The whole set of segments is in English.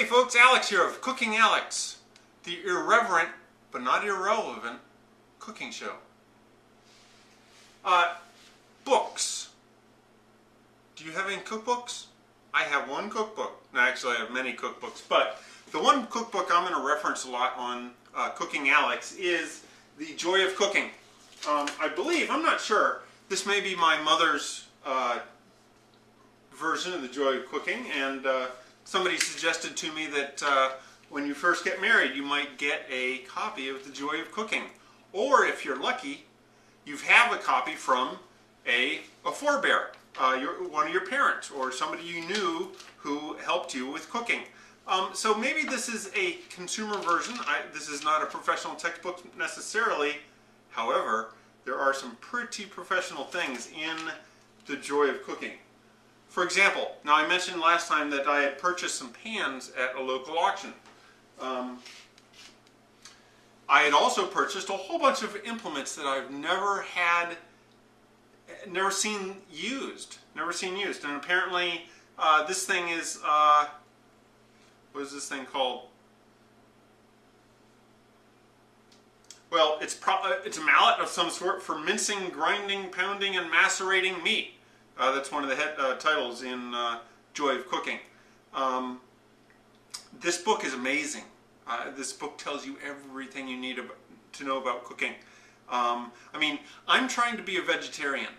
folks, Alex here of Cooking Alex, the irreverent but not irrelevant cooking show. Books. Do you have any cookbooks? I have one cookbook. No, actually I have many cookbooks, but the one cookbook I'm going to reference a lot on Cooking Alex is The Joy of Cooking. I believe, I'm not sure, this may be my mother's version of The Joy of Cooking, and somebody suggested to me that when you first get married you might get a copy of The Joy of Cooking, or if you're lucky you have a copy from a forebear, one of your parents or somebody you knew who helped you with cooking. So maybe this is a consumer version. This is not a professional textbook necessarily. However, there are some pretty professional things in The Joy of Cooking. For example, now I mentioned last time that I had purchased some pans at a local auction. I had also purchased a whole bunch of implements that I've never seen used. And apparently this thing is, what is this thing called? Well, it's a mallet of some sort for mincing, grinding, pounding, and macerating meat. That's one of the titles in Joy of Cooking. This book is amazing. This book tells you everything you need to know about cooking. I mean, I'm trying to be a vegetarian,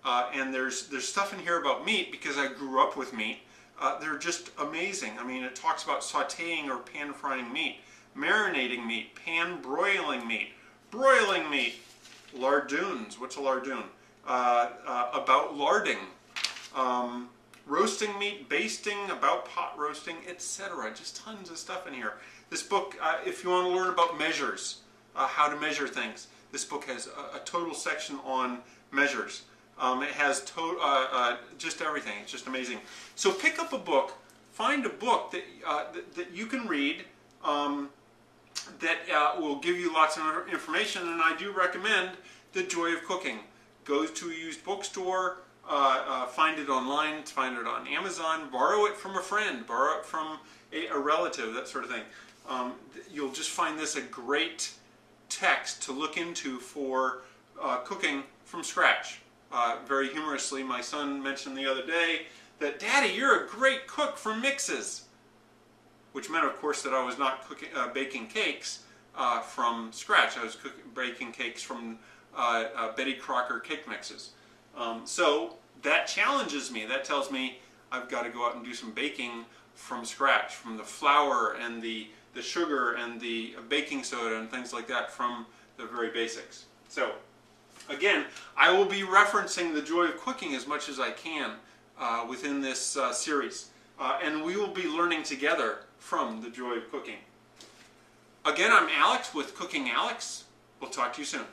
and there's stuff in here about meat because I grew up with meat. They're just amazing. I mean, it talks about sautéing or pan frying meat, marinating meat, pan broiling meat, lardoons. What's a lardoon? About larding, roasting meat, basting, about pot roasting, etc. Just tons of stuff in here. This book, if you want to learn about measures, how to measure things, this book has a total section on measures. It has just everything. It's just amazing. So pick up a book, find a book that you can read that will give you lots of information, and I do recommend The Joy of Cooking. Go to a used bookstore, find it online, find it on Amazon, borrow it from a friend, borrow it from a relative, that sort of thing. You'll just find this a great text to look into for cooking from scratch. Very humorously, my son mentioned the other day that, "Daddy, you're a great cook for mixes," which meant, of course, that I was not baking cakes from scratch. I was baking cakes from Betty Crocker cake mixes. So that challenges me. That tells me I've got to go out and do some baking from scratch, from the flour and the sugar and the baking soda and things like that, from the very basics. So again, I will be referencing The Joy of Cooking as much as I can within this series. And we will be learning together from The Joy of Cooking. Again, I'm Alex with Cooking Alex. We'll talk to you soon.